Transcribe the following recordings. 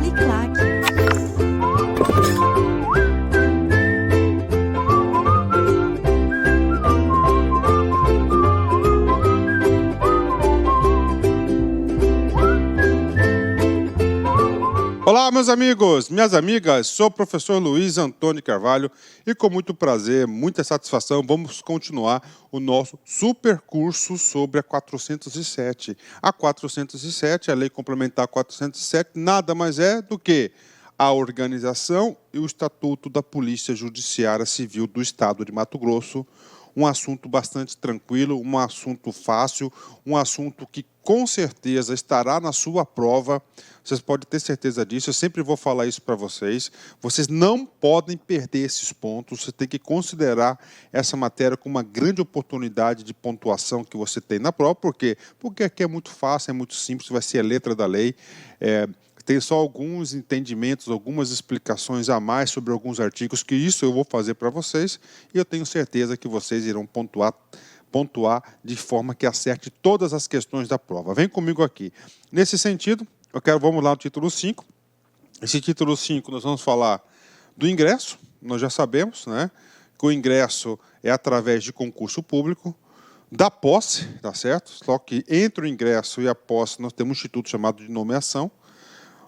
Uniclac. Olá, meus amigos, minhas amigas, sou o professor Luiz Antônio Carvalho e com muito prazer, muita satisfação, vamos continuar o nosso super curso sobre a 407. A 407, a Lei Complementar 407, nada mais é do que a organização e o Estatuto da Polícia Judiciária Civil do Estado de Mato Grosso. Um assunto bastante tranquilo, um assunto fácil, um assunto que com certeza estará na sua prova. Vocês podem ter certeza disso, eu sempre vou falar isso para vocês. Vocês não podem perder esses pontos, você tem que considerar essa matéria como uma grande oportunidade de pontuação que você tem na prova. Por quê? Porque aqui é muito fácil, é muito simples, vai ser a letra da lei. Tem só alguns entendimentos, algumas explicações a mais sobre alguns artigos, que isso eu vou fazer para vocês, e eu tenho certeza que vocês irão pontuar de forma que acerte todas as questões da prova. Vem comigo aqui. Nesse sentido, vamos lá no título 5. Esse título 5 nós vamos falar do ingresso. Nós já sabemos, né, que o ingresso é através de concurso público, da posse, tá certo? Só que entre o ingresso e a posse nós temos um instituto chamado de nomeação,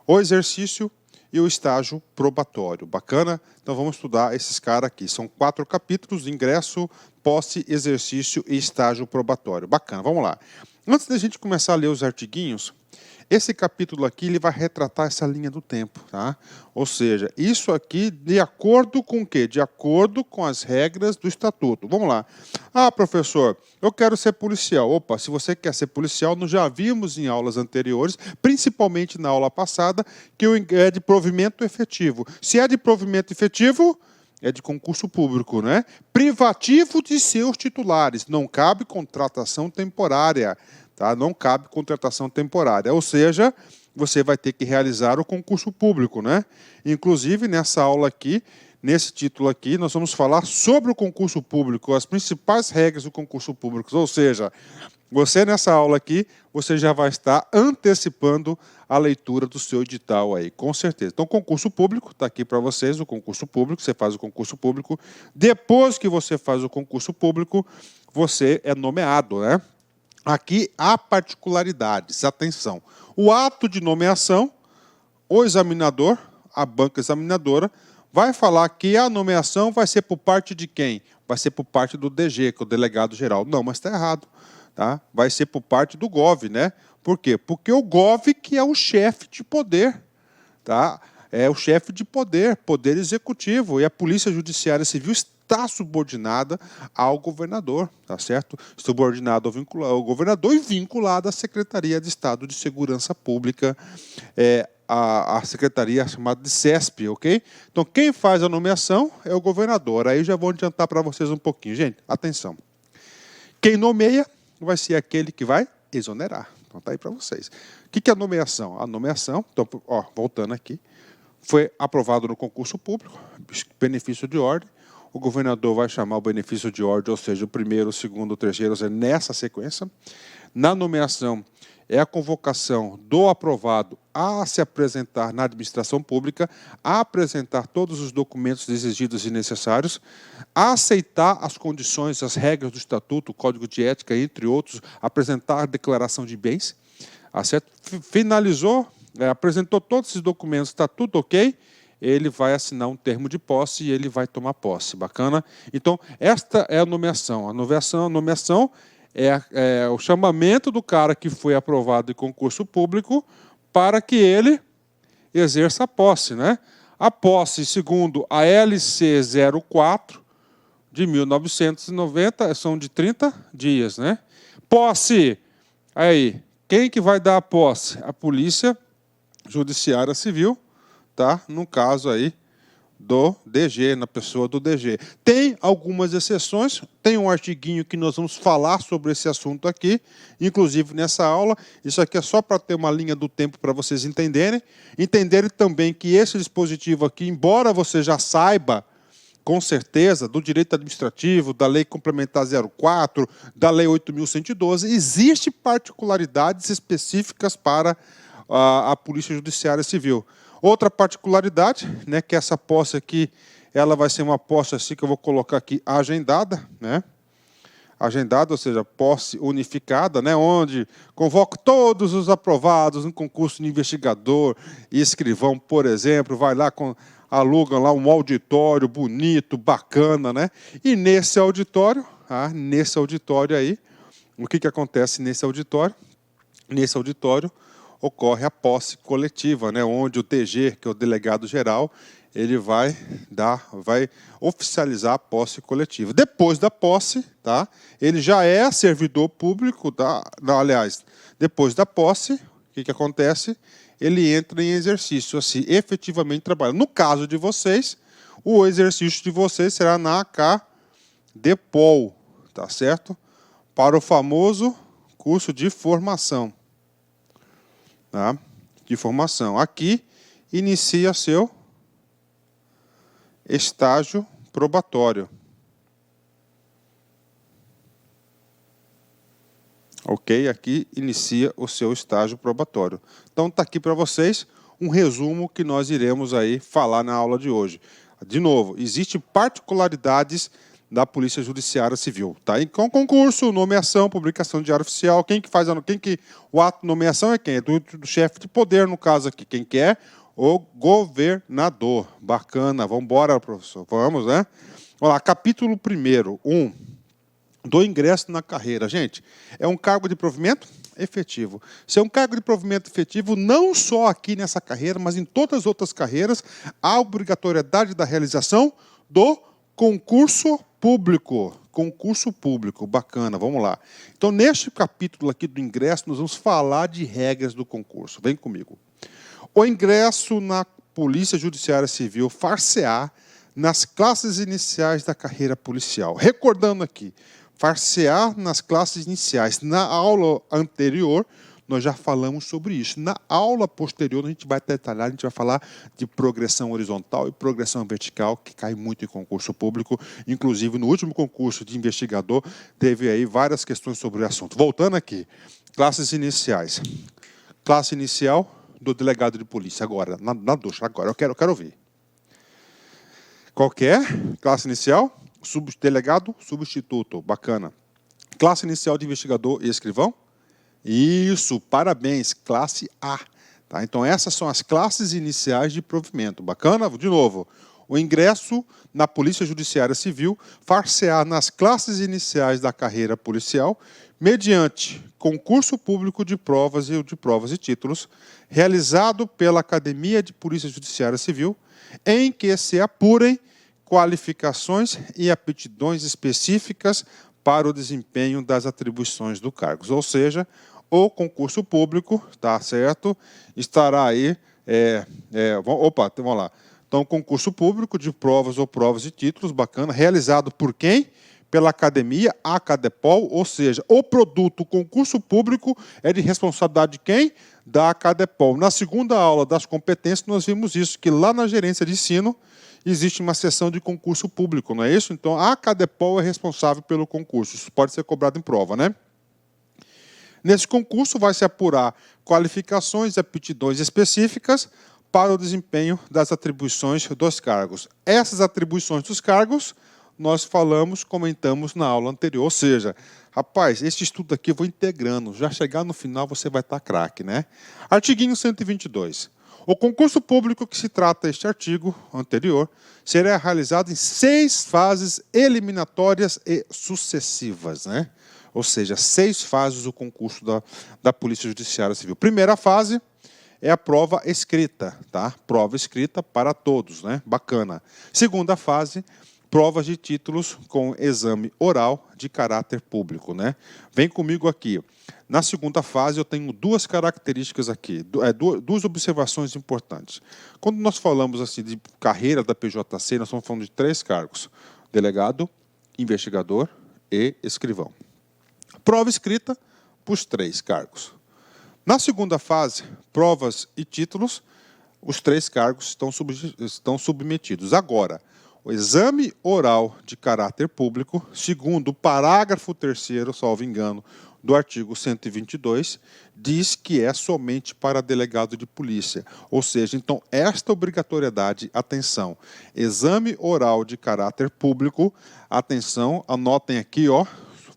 o exercício e o estágio probatório. Bacana? Então vamos estudar esses caras aqui. São 4 capítulos: ingresso, posse, exercício e estágio probatório. Bacana, vamos lá. Antes da gente começar a ler os artiguinhos, esse capítulo aqui ele vai retratar essa linha do tempo, tá? Ou seja, isso aqui de acordo com o quê? De acordo com as regras do estatuto. Vamos lá. Ah, professor, eu quero ser policial. Opa, se você quer ser policial, nós já vimos em aulas anteriores, principalmente na aula passada, que é de provimento efetivo. Se é de provimento efetivo, é de concurso público, né? Privativo de seus titulares. Não cabe contratação temporária. Tá? Não cabe contratação temporária, ou seja, você vai ter que realizar o concurso público, né? Inclusive, nessa aula aqui, nesse título aqui, nós vamos falar sobre o concurso público, as principais regras do concurso público, ou seja, você nessa aula aqui, você já vai estar antecipando a leitura do seu edital aí, com certeza. Então, concurso público, está aqui para vocês, o concurso público, você faz o concurso público, depois que você faz o concurso público, você é nomeado, né? Aqui há particularidades, atenção. O ato de nomeação, o examinador, a banca examinadora, vai falar que a nomeação vai ser por parte de quem? Vai ser por parte do DG, que é o delegado geral. Não, mas está errado. Tá? Vai ser por parte do GOV, né? Por quê? Porque o GOV que é o chefe de poder. Tá? É o chefe de poder, poder executivo. E a Polícia Judiciária Civil está subordinada ao governador, tá certo? Subordinado ao governador e vinculado à Secretaria de Estado de Segurança Pública, a secretaria chamada de CESP, ok? Então, quem faz a nomeação é o governador. Aí já vou adiantar para vocês um pouquinho. Gente, atenção. Quem nomeia vai ser aquele que vai exonerar. Então, tá aí para vocês. O que é a nomeação? A nomeação, então, ó, voltando aqui, foi aprovado no concurso público, benefício de ordem. O governador vai chamar o benefício de ordem, ou seja, o primeiro, o segundo, o terceiro, ou seja, nessa sequência. Na nomeação, é a convocação do aprovado a se apresentar na administração pública, a apresentar todos os documentos exigidos e necessários, a aceitar as condições, as regras do estatuto, o código de ética, entre outros, apresentar a declaração de bens. Finalizou, apresentou todos esses documentos, está tudo ok, ele vai assinar um termo de posse e ele vai tomar posse. Bacana? Então, esta é a nomeação. A nomeação é o chamamento do cara que foi aprovado em concurso público para que ele exerça a posse, né? A posse, segundo a LC 04 de 1990, são de 30 dias, né? Posse, aí, quem que vai dar a posse? A Polícia Judiciária Civil, tá? No caso aí do DG, na pessoa do DG. Tem algumas exceções, tem um artiguinho que nós vamos falar sobre esse assunto aqui, inclusive nessa aula. Isso aqui é só para ter uma linha do tempo para vocês entenderem. Entenderem também que esse dispositivo aqui, embora você já saiba, com certeza, do direito administrativo, da Lei Complementar 04, da Lei 8.112, existem particularidades específicas para a Polícia Judiciária Civil. Outra particularidade, né, que essa posse aqui, ela vai ser uma posse assim que eu vou colocar aqui agendada, né? Agendada, ou seja, posse unificada, né, onde convoco todos os aprovados no concurso de investigador e escrivão, por exemplo, vai lá, alugam lá um auditório bonito, bacana, né? E nesse auditório aí, o que acontece nesse auditório? Nesse auditório ocorre a posse coletiva, né, onde o DG, que é o delegado geral, ele vai oficializar a posse coletiva. Depois da posse, tá, ele já é servidor público, tá, não, aliás, depois da posse, o que acontece? Ele entra em exercício, assim, efetivamente trabalhando. No caso de vocês, o exercício de vocês será na ACADEPOL, tá certo? Para o famoso curso de formação. Tá? De formação. Aqui inicia seu estágio probatório. Ok? Aqui inicia o seu estágio probatório. Então, está aqui para vocês um resumo que nós iremos aí falar na aula de hoje. De novo, existem particularidades da Polícia Judiciária Civil. Tá? Então, concurso, nomeação, publicação de diário oficial. O ato de nomeação é quem? É do chefe de poder, no caso aqui. Quem que é? O governador. Bacana. Vamos embora, professor. Vamos, né? Vamos lá, capítulo 1, do ingresso na carreira. Gente, é um cargo de provimento efetivo. Se é um cargo de provimento efetivo, não só aqui nessa carreira, mas em todas as outras carreiras, há obrigatoriedade da realização do concurso público. Concurso público, bacana, vamos lá. Então, neste capítulo aqui do ingresso, nós vamos falar de regras do concurso. Vem comigo. O ingresso na Polícia Judiciária Civil far-se-á nas classes iniciais da carreira policial. Recordando aqui, far-se-á nas classes iniciais. Na aula anterior, nós já falamos sobre isso. Na aula posterior, a gente vai detalhar, a gente vai falar de progressão horizontal e progressão vertical, que cai muito em concurso público. Inclusive, no último concurso de investigador, teve aí várias questões sobre o assunto. Voltando aqui, classes iniciais. Classe inicial do delegado de polícia. Agora, na ducha, agora, eu quero ouvir. Qual que é? Classe inicial, delegado, substituto. Bacana. Classe inicial de investigador e escrivão? Isso, parabéns, classe A. Tá? Então, essas são as classes iniciais de provimento. Bacana? De novo, o ingresso na Polícia Judiciária Civil far-se-á nas classes iniciais da carreira policial, mediante concurso público de provas e títulos, realizado pela Academia de Polícia Judiciária Civil, em que se apurem qualificações e aptidões específicas para o desempenho das atribuições do cargo. Ou seja, o concurso público, tá certo, estará aí, vamos lá. Então, concurso público de provas e títulos, bacana, realizado por quem? Pela academia, a ACADEPOL, ou seja, o produto, o concurso público, é de responsabilidade de quem? Da ACADEPOL. Na segunda aula das competências, nós vimos isso, que lá na gerência de ensino existe uma seção de concurso público, não é isso? Então, a ACADEPOL é responsável pelo concurso. Isso pode ser cobrado em prova, né? Nesse concurso vai se apurar qualificações e aptidões específicas para o desempenho das atribuições dos cargos. Essas atribuições dos cargos nós comentamos na aula anterior. Ou seja, rapaz, esse estudo aqui eu vou integrando. Já chegar no final você vai estar craque, né? Artiguinho 122. O concurso público que se trata este artigo anterior será realizado em 6 fases eliminatórias e sucessivas, né? Ou seja, 6 fases do concurso da Polícia Judiciária Civil. Primeira fase é a prova escrita, tá? Prova escrita para todos, né? Bacana. Segunda fase, provas de títulos com exame oral de caráter público, né? Vem comigo aqui. Na segunda fase, eu tenho 2 características aqui, 2 observações importantes. Quando nós falamos assim de carreira da PJC, nós estamos falando de 3 cargos: delegado, investigador e escrivão. Prova escrita para os 3 cargos. Na segunda fase, provas e títulos, os 3 cargos estão submetidos. Agora, o exame oral de caráter público, segundo o parágrafo 3º, salvo engano, do artigo 122 diz que é somente para delegado de polícia. Ou seja, então, esta obrigatoriedade, atenção, exame oral de caráter público, atenção, anotem aqui, ó,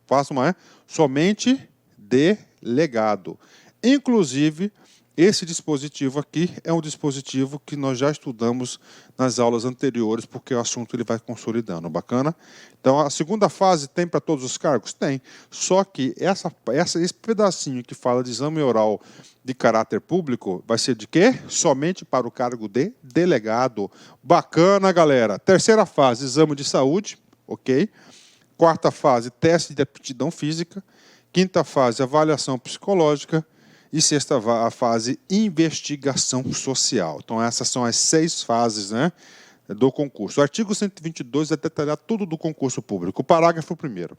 façam uma, somente delegado. Inclusive, esse dispositivo aqui é um dispositivo que nós já estudamos nas aulas anteriores, porque o assunto ele vai consolidando. Bacana? Então, a segunda fase tem para todos os cargos? Tem. Só que esse pedacinho que fala de exame oral de caráter público vai ser de quê? Somente para o cargo de delegado. Bacana, galera. Terceira fase, exame de saúde. Ok? Quarta fase, teste de aptidão física. Quinta fase, avaliação psicológica. E sexta fase, investigação social. Então, essas são as 6 fases, né, do concurso. O artigo 122 vai detalhar tudo do concurso público. O parágrafo 1º.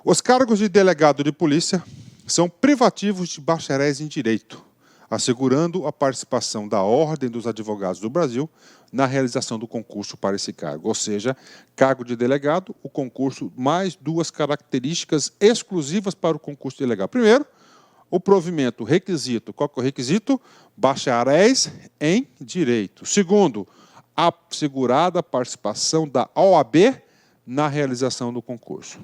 Os cargos de delegado de polícia são privativos de bacharéis em direito, assegurando a participação da Ordem dos Advogados do Brasil na realização do concurso para esse cargo. Ou seja, cargo de delegado, o concurso mais 2 características exclusivas para o concurso de delegado. Primeiro, o provimento, requisito. Qual que é o requisito? Bacharéis em direito. Segundo, assegurada a participação da OAB na realização do concurso.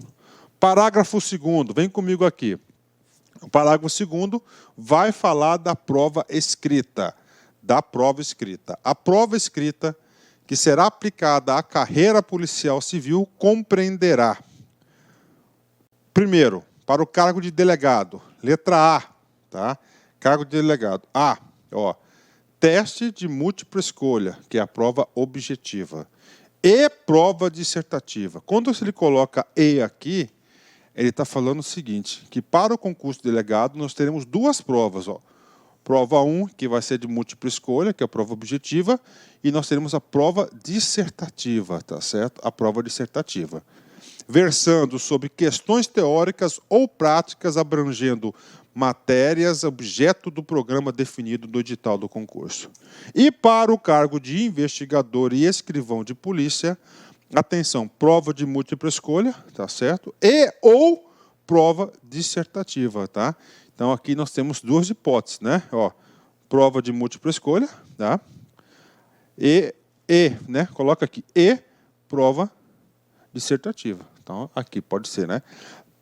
Parágrafo 2º, vem comigo aqui. O parágrafo 2º vai falar da prova escrita. Da prova escrita. A prova escrita que será aplicada à carreira policial civil compreenderá. Primeiro, para o cargo de delegado, letra A, tá? Cargo de delegado. A, ó, teste de múltipla escolha, que é a prova objetiva. E prova dissertativa. Quando ele coloca E aqui, ele está falando o seguinte, que para o concurso de delegado nós teremos 2 provas, ó. Prova 1, que vai ser de múltipla escolha, que é a prova objetiva, e nós teremos a prova dissertativa, tá certo? A prova dissertativa. Versando sobre questões teóricas ou práticas abrangendo matérias, objeto do programa definido no edital do concurso. E para o cargo de investigador e escrivão de polícia, atenção, prova de múltipla escolha, tá certo? E ou prova dissertativa, tá? Então aqui nós temos 2 hipóteses, né? Ó, prova de múltipla escolha, tá? Né? Coloca aqui, e prova dissertativa. Então, aqui pode ser, né?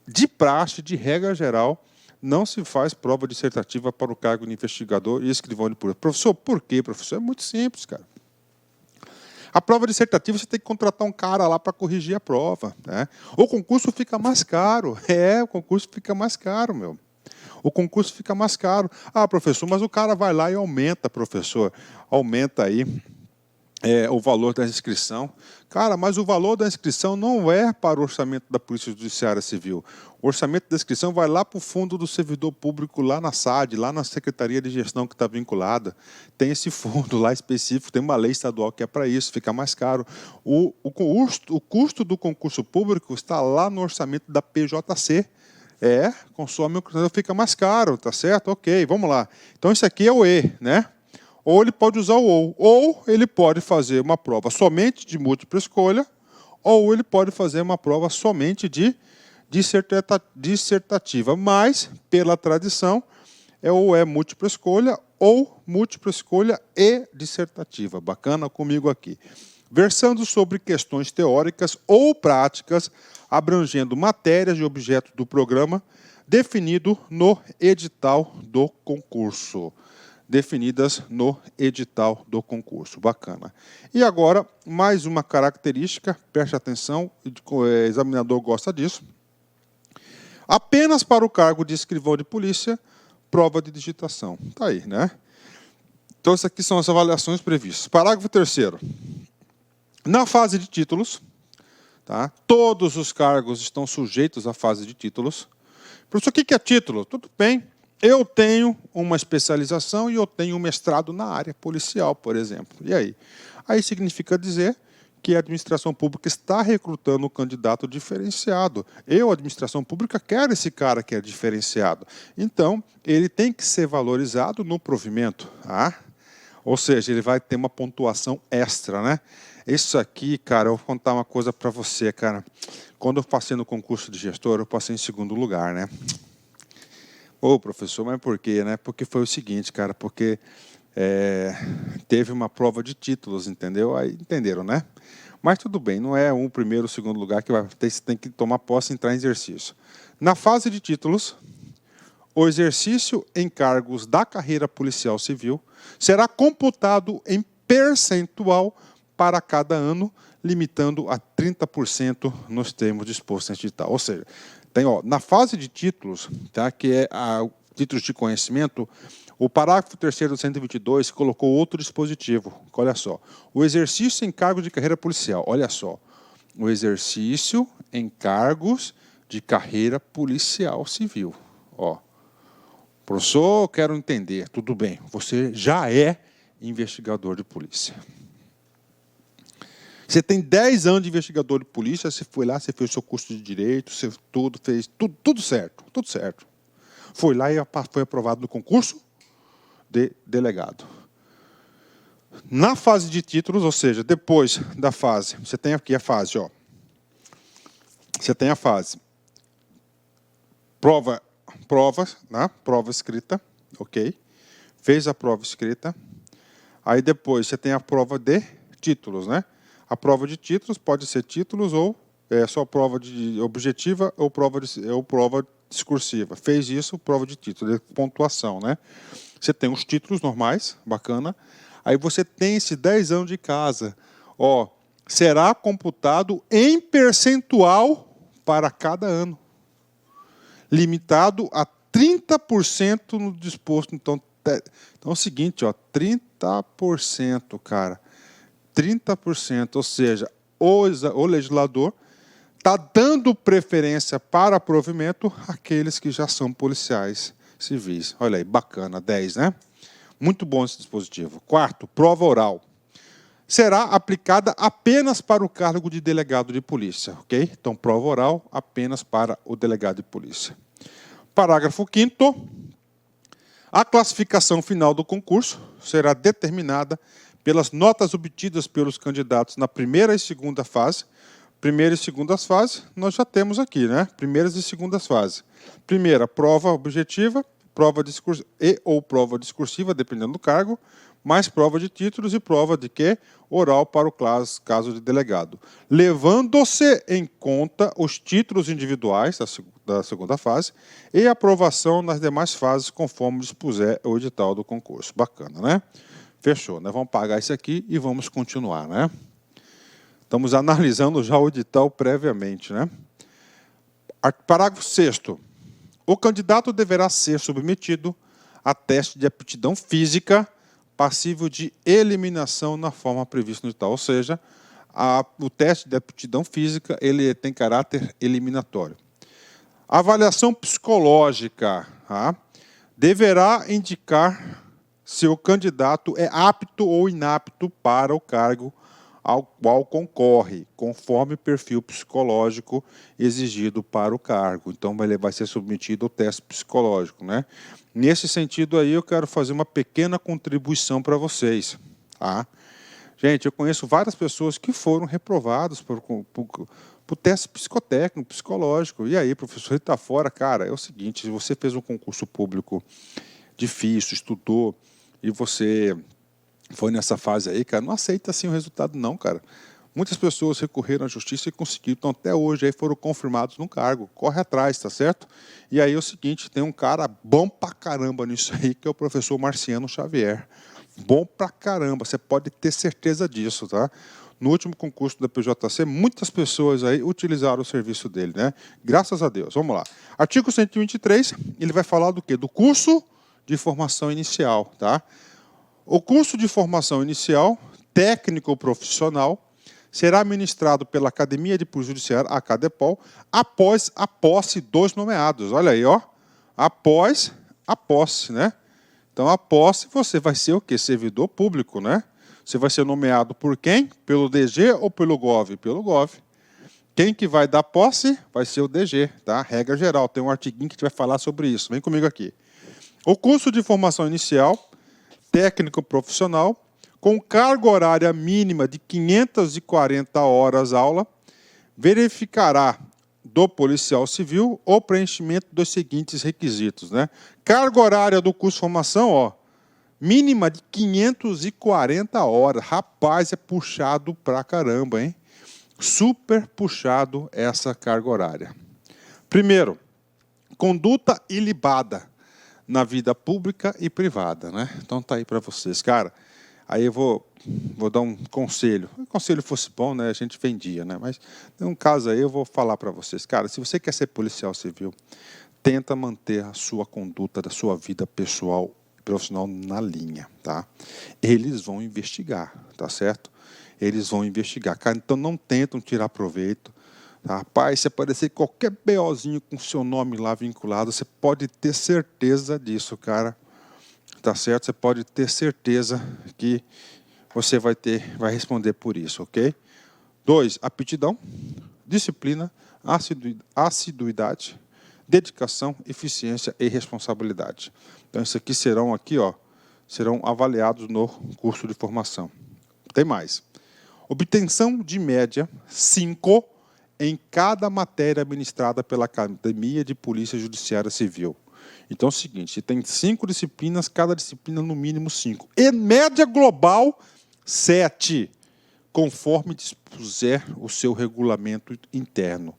De praxe, de regra geral, não se faz prova dissertativa para o cargo de investigador e escrivão de polícia. Professor, por quê, professor? É muito simples, cara. A prova dissertativa, você tem que contratar um cara lá para corrigir a prova, né? O concurso fica mais caro. O concurso fica mais caro, meu. O concurso fica mais caro. Ah, professor, mas o cara vai lá e aumenta, professor. Aumenta aí o valor da inscrição. Cara, mas o valor da inscrição não é para o orçamento da Polícia Judiciária Civil. O orçamento da inscrição vai lá para o fundo do servidor público, lá na SAD, lá na Secretaria de Gestão que está vinculada. Tem esse fundo lá específico, tem uma lei estadual que é para isso, fica mais caro. O custo do concurso público está lá no orçamento da PJC. Consome, fica mais caro, tá certo? Ok, vamos lá. Então, isso aqui é o E, né? Ou ele pode usar o ou ele pode fazer uma prova somente de múltipla escolha, ou ele pode fazer uma prova somente de dissertativa. Mas, pela tradição, ou é múltipla escolha, ou múltipla escolha e dissertativa. Bacana comigo aqui. Versando sobre questões teóricas ou práticas, abrangendo matérias e objetos do programa, definido no edital do concurso. Definidas no edital do concurso. Bacana. E agora, mais uma característica, preste atenção, o examinador gosta disso. Apenas para o cargo de escrivão de polícia, prova de digitação. Está aí, né? Então, essas aqui são as avaliações previstas. Parágrafo 3º. Na fase de títulos, tá? Todos os cargos estão sujeitos à fase de títulos. Professor, o que é título? Tudo bem. Eu tenho uma especialização e eu tenho um mestrado na área policial, por exemplo. E aí? Aí significa dizer que a administração pública está recrutando um candidato diferenciado. A administração pública, quero esse cara que é diferenciado. Então, ele tem que ser valorizado no provimento. Ou seja, ele vai ter uma pontuação extra, né? Isso aqui, cara, eu vou contar uma coisa para você, cara. Quando eu passei no concurso de gestor, eu passei em segundo lugar, né? Ô, professor, mas por quê, né? Porque foi o seguinte, cara, porque teve uma prova de títulos, entendeu? Aí entenderam, né? Mas tudo bem, não é um primeiro ou segundo lugar que vai ter, você tem que tomar posse e entrar em exercício. Na fase de títulos, o exercício em cargos da carreira policial civil será computado em percentual para cada ano, limitando a 30% nos termos dispostos em edital. Ou seja, tem, na fase de títulos, tá, que é títulos de conhecimento, o parágrafo 3º do 122 colocou outro dispositivo. Olha só. O exercício em cargos de carreira policial. Olha só. O exercício em cargos de carreira policial civil. Ó. Professor, eu quero entender. Tudo bem. Você já é investigador de polícia. Você tem 10 anos de investigador de polícia, você foi lá, você fez o seu curso de direito, você fez tudo certo. Tudo certo. Foi lá e foi aprovado no concurso de delegado. Na fase de títulos, ou seja, depois da fase, você tem aqui a fase, ó. Você tem a fase prova, né? Prova escrita, ok? Fez a prova escrita. Aí depois você tem a prova de títulos, né? A prova de títulos pode ser títulos ou só prova de objetiva ou prova discursiva. Fez isso, prova de título, de pontuação, né? Você tem os títulos normais, bacana. Aí você tem esses 10 anos de casa. Ó, será computado em percentual para cada ano. Limitado a 30% no disposto. Então é o seguinte, ó, 30%, cara. 30%, ou seja, o legislador está dando preferência para provimento àqueles que já são policiais civis. Olha aí, bacana, 10, né? Muito bom esse dispositivo. Quarto, prova oral. Será aplicada apenas para o cargo de delegado de polícia, ok? Então, prova oral apenas para o delegado de polícia. Parágrafo 5º. A classificação final do concurso será determinada pelas notas obtidas pelos candidatos na primeira e segunda fase. Primeira e segunda fase, nós já temos aqui, né? Primeiras e segundas fases. Primeira, prova objetiva, prova discursiva ou prova discursiva, dependendo do cargo, mais prova de títulos e prova de quê? Oral para o caso de delegado. Levando-se em conta os títulos individuais da segunda fase e aprovação nas demais fases, conforme dispuser o edital do concurso. Bacana, né? Fechou, né? Vamos pagar isso aqui e vamos continuar, né? Estamos analisando já o edital previamente, né? Parágrafo 6º. O candidato deverá ser submetido a teste de aptidão física passível de eliminação na forma prevista no edital. Ou seja, o teste de aptidão física ele tem caráter eliminatório. Avaliação psicológica, tá? Deverá indicar se o candidato é apto ou inapto para o cargo ao qual concorre, conforme o perfil psicológico exigido para o cargo. Então, ele vai ser submetido ao teste psicológico, né? Nesse sentido aí, eu quero fazer uma pequena contribuição para vocês, tá? Gente, eu conheço várias pessoas que foram reprovadas por teste psicotécnico, psicológico. E aí, professor, ele está fora? Cara, é o seguinte, se você fez um concurso público difícil, estudou, e você foi nessa fase aí, cara, não aceita assim o resultado não, cara. Muitas pessoas recorreram à justiça e conseguiram, então até hoje aí foram confirmados no cargo. Corre atrás, tá certo? E aí é o seguinte, tem um cara bom pra caramba nisso aí, que é o professor Marciano Xavier. Bom pra caramba, você pode ter certeza disso, tá? No último concurso da PJC, muitas pessoas aí utilizaram o serviço dele, né? Graças a Deus. Vamos lá. Artigo 123, ele vai falar do quê? Do curso de formação inicial, tá? O curso de formação inicial, técnico profissional, será ministrado pela Academia de Polícia Judiciária, a Cadepol, após a posse dos nomeados. Olha aí, ó. Após a posse, né? Então, a posse, você vai ser o quê? Servidor público, né? Você vai ser nomeado por quem? Pelo DG ou pelo GOV? Pelo GOV. Quem que vai dar posse? Vai ser o DG, tá? Regra geral. Tem um artiguinho que vai falar sobre isso. Vem comigo aqui. O curso de formação inicial, técnico profissional, com carga horária mínima de 540 horas aula, verificará do policial civil o preenchimento dos seguintes requisitos, né? Carga horária do curso de formação, ó, mínima de 540 horas. Rapaz, é puxado pra caramba, hein? Super puxado essa carga horária. Primeiro, conduta ilibada na vida pública e privada, né? Então tá aí para vocês, cara. Aí eu vou dar um conselho. Se o conselho fosse bom, né, a gente vendia, né? Mas tem um caso aí, eu vou falar para vocês, cara. Se você quer ser policial civil, tenta manter a sua conduta da sua vida pessoal e profissional na linha, tá? Eles vão investigar, tá certo? Eles vão investigar, cara. Então não tentam tirar proveito. Tá? Rapaz, se aparecer qualquer BOzinho com seu nome lá vinculado, você pode ter certeza disso, cara. Tá certo? Você pode ter certeza que você vai responder por isso, ok? 2, aptidão, disciplina, assiduidade, dedicação, eficiência e responsabilidade. Então, isso aqui serão avaliados no curso de formação. Tem mais. Obtenção de média 5 em cada matéria administrada pela Academia de Polícia Judiciária Civil. Então é o seguinte, tem 5 disciplinas, cada disciplina no mínimo 5. E média global, 7, conforme dispuser o seu regulamento interno.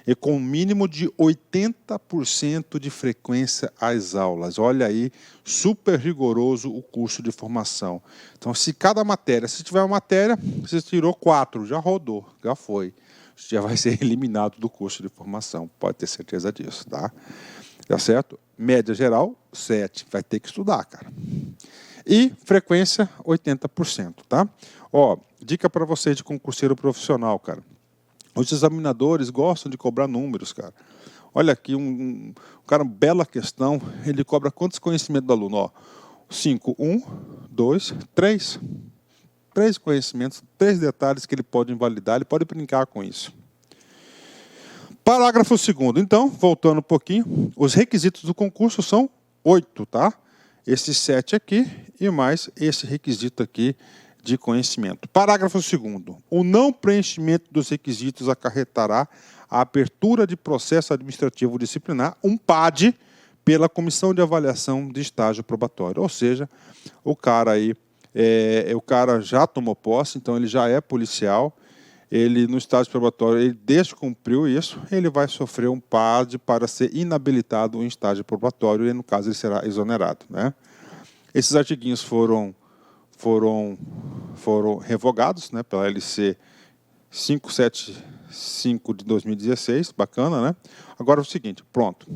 E com um mínimo de 80% de frequência às aulas. Olha aí, super rigoroso o curso de formação. Então, se cada matéria, se tiver uma matéria, você tirou 4, já rodou, já foi. Já vai ser eliminado do curso de formação, pode ter certeza disso, tá? Tá certo? Média geral, 7. Vai ter que estudar, cara. E frequência, 80%, tá? Ó, dica para você de concurseiro profissional, cara. Os examinadores gostam de cobrar números, cara. Olha aqui, um cara, bela questão. Ele cobra quantos conhecimentos do aluno? Ó, 5, 1, 2, 3. 3 conhecimentos, 3 detalhes que ele pode invalidar, ele pode brincar com isso. Parágrafo 2º. Então, voltando um pouquinho, os requisitos do concurso são 8, tá? Esses 7 aqui e mais esse requisito aqui de conhecimento. Parágrafo 2º. O não preenchimento dos requisitos acarretará a abertura de processo administrativo disciplinar, um PAD, pela Comissão de Avaliação de Estágio Probatório. Ou seja, o cara aí, o cara já tomou posse, então ele já é policial, ele no estágio probatório, ele descumpriu isso, ele vai sofrer um PAD para ser inabilitado em estágio probatório e, no caso, ele será exonerado, né? Esses artiguinhos foram revogados, né, pela LC 575 de 2016, bacana, né? Agora é o seguinte, pronto.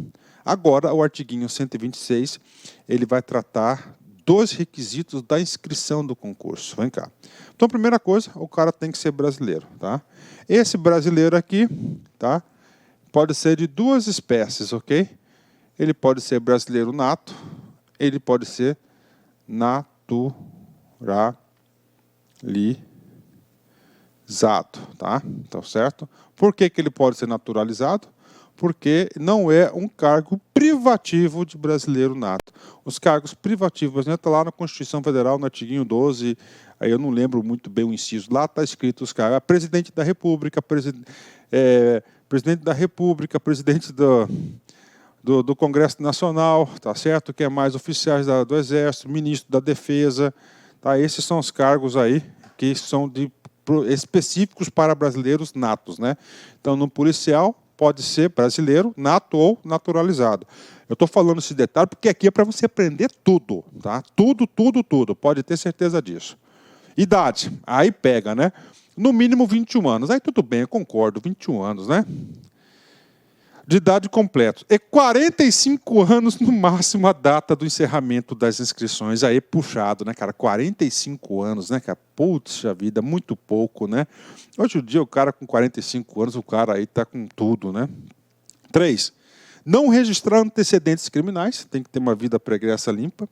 Agora o artiguinho 126, ele vai tratar dos requisitos da inscrição do concurso. Vem cá. Então, primeira coisa, o cara tem que ser brasileiro, tá? Esse brasileiro aqui, tá? Pode ser de 2 espécies, ok? Ele pode ser brasileiro nato, ele pode ser naturalizado, tá? Então, certo? Por que ele pode ser naturalizado? Porque não é um cargo privativo de brasileiro nato. Os cargos privativos, né, está lá na Constituição Federal, no artiguinho 12, aí eu não lembro muito bem o inciso, lá está escrito os cargos, presidente da República, presidente do Congresso Nacional, tá certo? Que é mais oficiais do Exército, ministro da Defesa, tá? Esses são os cargos aí que são específicos para brasileiros natos, né? Então, no policial, pode ser brasileiro, nato ou naturalizado. Eu estou falando esse detalhe porque aqui é para você aprender tudo, tá? Tudo, pode ter certeza disso. Idade, aí pega, né? No mínimo 21 anos, aí tudo bem, eu concordo, 21 anos, né? De idade completa. E 45 anos no máximo a data do encerramento das inscrições. Aí puxado, né, cara? 45 anos, né, cara? Puxa vida, muito pouco, né? Hoje em dia o cara com 45 anos, o cara aí tá com tudo, né? 3. Não registrar antecedentes criminais, tem que ter uma vida pregressa limpa.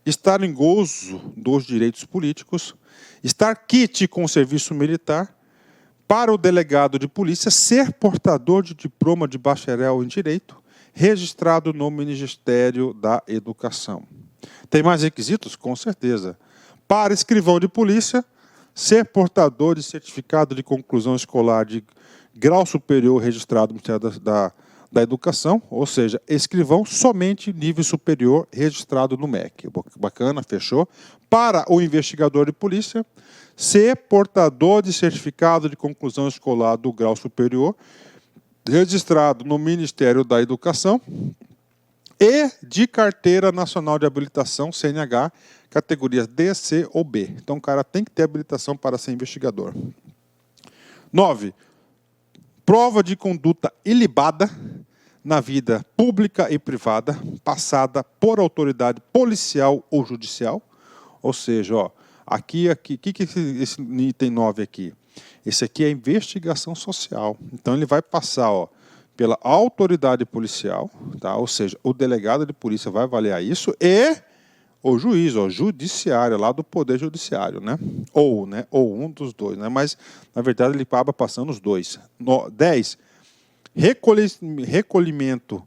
Estar em gozo dos direitos políticos. Estar quite com o serviço militar. Para o delegado de polícia, ser portador de diploma de bacharel em Direito, registrado no Ministério da Educação. Tem mais requisitos? Com certeza. Para escrivão de polícia, ser portador de certificado de conclusão escolar de grau superior registrado no Ministério da Educação, ou seja, escrivão somente nível superior registrado no MEC. Bacana, fechou. Para o investigador de polícia, ser portador de certificado de conclusão escolar do grau superior registrado no Ministério da Educação e de Carteira Nacional de Habilitação, CNH, categorias D, C ou B. Então, o cara tem que ter habilitação para ser investigador. 9. Prova de conduta ilibada na vida pública e privada, passada por autoridade policial ou judicial. Ou seja, ó, aqui, que esse item 9 aqui? Esse aqui é investigação social. Então, ele vai passar, ó, pela autoridade policial, tá? Ou seja, o delegado de polícia vai avaliar isso e o juiz, ó, judiciário, lá do Poder Judiciário, né? Ou um dos dois, né? Mas, na verdade, ele acaba passando os dois. 10. Recolhimento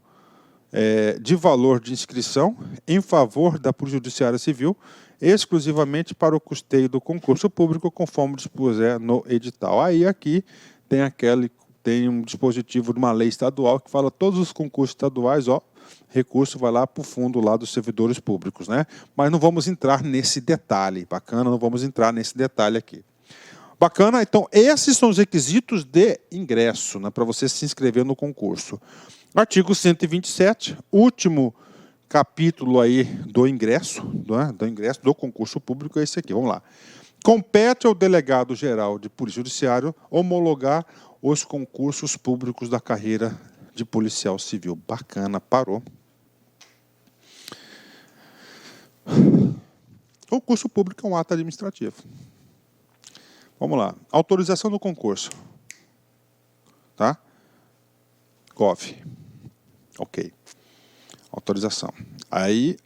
de valor de inscrição em favor da Polícia Judiciária Civil, exclusivamente para o custeio do concurso público, conforme dispuser no edital. Aí, aqui, tem um dispositivo de uma lei estadual que fala todos os concursos estaduais, ó, recurso vai lá para o fundo lá dos servidores públicos, né? Mas não vamos entrar nesse detalhe, bacana, não vamos entrar nesse detalhe aqui. Bacana, então esses são os requisitos de ingresso, né, para você se inscrever no concurso. Artigo 127, último capítulo aí do ingresso, do concurso público é esse aqui, vamos lá. Compete ao delegado-geral de Polícia Judiciária homologar os concursos públicos da carreira de policial civil. Bacana, parou. Concurso público é um ato administrativo. Vamos lá. Autorização do concurso. Tá? Gov. Ok. Autorização. Aí,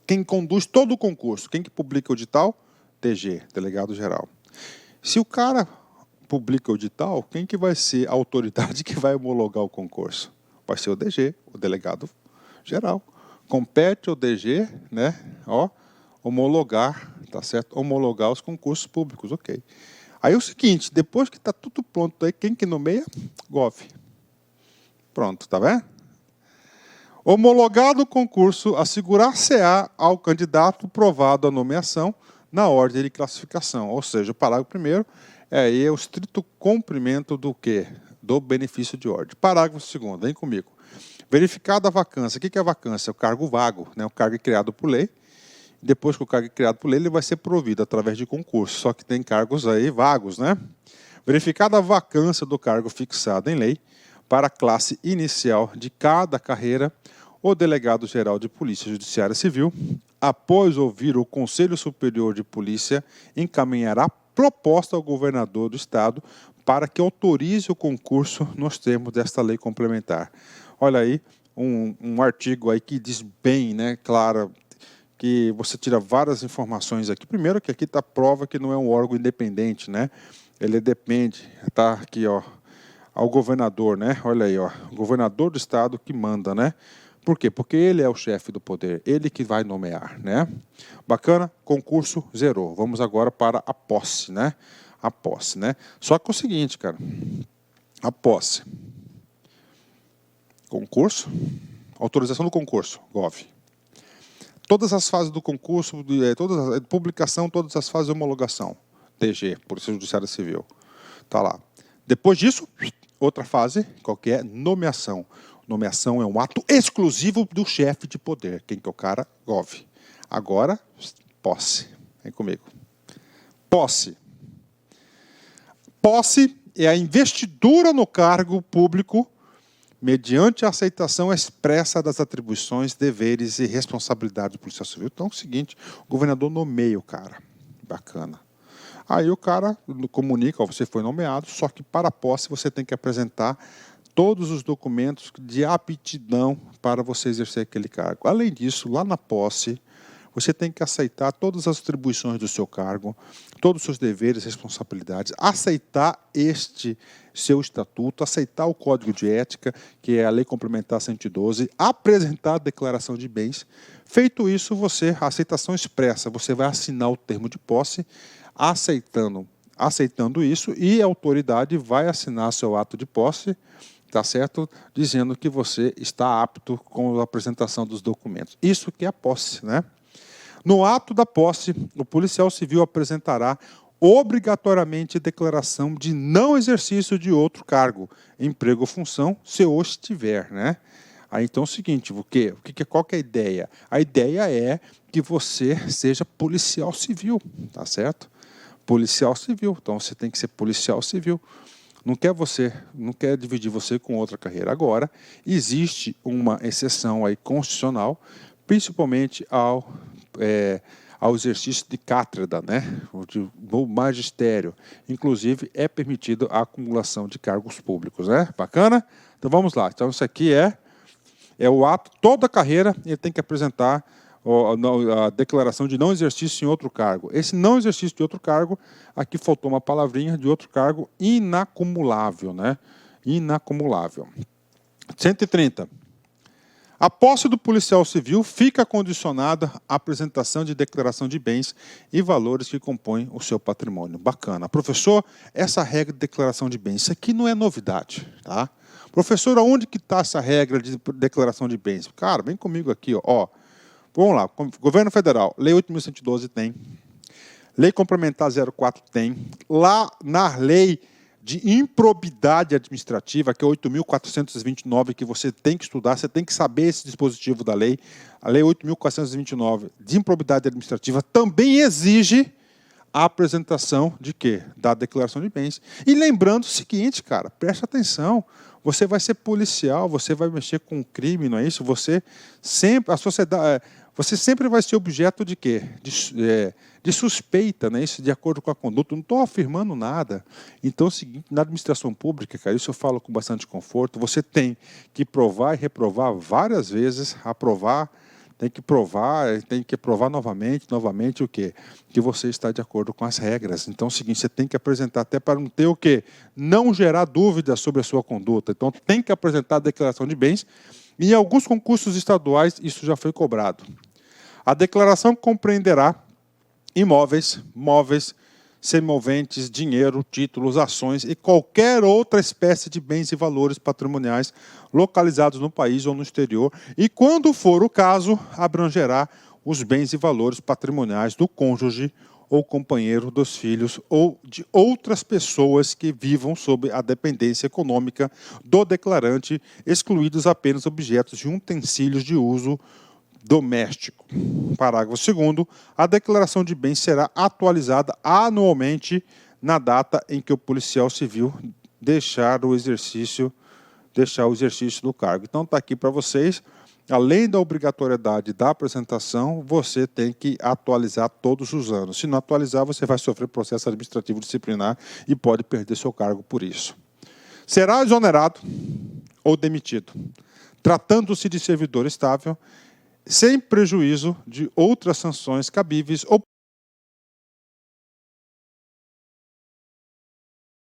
quem conduz todo o concurso, quem que publica o edital? DG, delegado geral. Se o cara publica o edital, quem que vai ser a autoridade que vai homologar o concurso? Vai ser o DG, o delegado geral. Compete ao DG, né, ó, homologar, tá certo? Homologar os concursos públicos, ok. Aí é o seguinte, depois que está tudo pronto, aí quem que nomeia? Gov. Pronto, tá vendo? Homologado o concurso, assegurar-se-á ao candidato provado a nomeação na ordem de classificação. Ou seja, o parágrafo primeiro é o estrito cumprimento do quê? Do benefício de ordem. Parágrafo segundo, vem comigo. Verificada a vacância. O que é a vacância? É o cargo vago, né? O cargo é criado por lei. Depois que o cargo é criado por lei, ele vai ser provido através de concurso. Só que tem cargos aí vagos, né? Verificada a vacância do cargo fixado em lei para a classe inicial de cada carreira, o delegado-geral de Polícia Judiciária Civil, após ouvir o Conselho Superior de Polícia, encaminhará proposta ao governador do Estado para que autorize o concurso nos termos desta lei complementar. Olha aí, um artigo aí que diz bem, né, claro, que você tira várias informações aqui. Primeiro que aqui está a prova que não é um órgão independente, né? Ele depende, está aqui, ó, ao governador, né? Olha aí, ó, o governador do Estado que manda, né? Por quê? Porque ele é o chefe do poder, ele que vai nomear, né? Bacana, concurso zerou. Vamos agora para a posse, né? A posse, né? Só que é o seguinte, cara, a posse, concurso, autorização do concurso, Gov. Todas as fases do concurso, toda a publicação, todas as fases de homologação, DG, Polícia Judiciária Civil, tá lá. Depois disso, outra fase, qual que é? Nomeação. Nomeação é um ato exclusivo do chefe de poder. Quem que é o cara? Gov. Agora, posse. Vem comigo. Posse. Posse é a investidura no cargo público mediante a aceitação expressa das atribuições, deveres e responsabilidades do policial civil. Então é o seguinte, o governador nomeia o cara. Bacana. Aí o cara comunica, ó, você foi nomeado, só que para a posse você tem que apresentar todos os documentos de aptidão para você exercer aquele cargo. Além disso, lá na posse, você tem que aceitar todas as atribuições do seu cargo, todos os seus deveres e responsabilidades, aceitar este seu estatuto, aceitar o Código de Ética, que é a Lei Complementar 112, apresentar a declaração de bens. Feito isso, a aceitação expressa, você vai assinar o termo de posse, aceitando isso, e a autoridade vai assinar seu ato de posse, tá certo? Dizendo que você está apto com a apresentação dos documentos. Isso que é a posse, né? No ato da posse, o policial civil apresentará obrigatoriamente declaração de não exercício de outro cargo, emprego ou função, se hoje tiver, né? Aí então é o seguinte, qual que é a ideia? A ideia é que você seja policial civil, tá certo? Policial civil, então você tem que ser policial civil. Não quer dividir você com outra carreira. Agora, existe uma exceção aí constitucional, principalmente ao exercício de cátedra, né? Do magistério. Inclusive, é permitido a acumulação de cargos públicos, né? Bacana? Então, vamos lá. Então, isso aqui é o ato, toda a carreira, ele tem que apresentar a declaração de não exercício em outro cargo. Esse não exercício de outro cargo, aqui faltou uma palavrinha, de outro cargo inacumulável, né? Inacumulável. 130. A posse do policial civil fica condicionada à apresentação de declaração de bens e valores que compõem o seu patrimônio. Bacana. Professor, essa regra de declaração de bens, isso aqui não é novidade, tá? Professor, aonde que está essa regra de declaração de bens? Cara, vem comigo aqui, ó. Vamos lá, Governo Federal, Lei 8.112 tem, Lei Complementar 04 tem, lá na Lei de Improbidade Administrativa, que é 8.429, que você tem que estudar, você tem que saber esse dispositivo da lei, a Lei 8.429 de Improbidade Administrativa também exige a apresentação de quê? Da declaração de bens. E lembrando o seguinte, cara, preste atenção, você vai ser policial, você vai mexer com o crime, não é isso? Você sempre vai ser objeto de quê? De suspeita, né? Isso de acordo com a conduta. Não estou afirmando nada. Então é o seguinte, na administração pública, cara, isso eu falo com bastante conforto, você tem que provar e reprovar várias vezes, tem que provar novamente o quê? Que você está de acordo com as regras. Então é o seguinte, você tem que apresentar até para não ter o quê? Não gerar dúvidas sobre a sua conduta. Então tem que apresentar a declaração de bens. E em alguns concursos estaduais isso já foi cobrado. A declaração compreenderá imóveis, móveis, semoventes, dinheiro, títulos, ações e qualquer outra espécie de bens e valores patrimoniais localizados no país ou no exterior e, quando for o caso, abrangerá os bens e valores patrimoniais do cônjuge ou companheiro dos filhos ou de outras pessoas que vivam sob a dependência econômica do declarante, excluídos apenas objetos e utensílios de uso doméstico. Parágrafo 2º. A declaração de bens será atualizada anualmente na data em que o policial civil deixar o exercício do cargo. Então está aqui para vocês, além da obrigatoriedade da apresentação, você tem que atualizar todos os anos. Se não atualizar, você vai sofrer processo administrativo disciplinar e pode perder seu cargo por isso. Será exonerado ou demitido, tratando-se de servidor estável, sem prejuízo de outras sanções cabíveis ou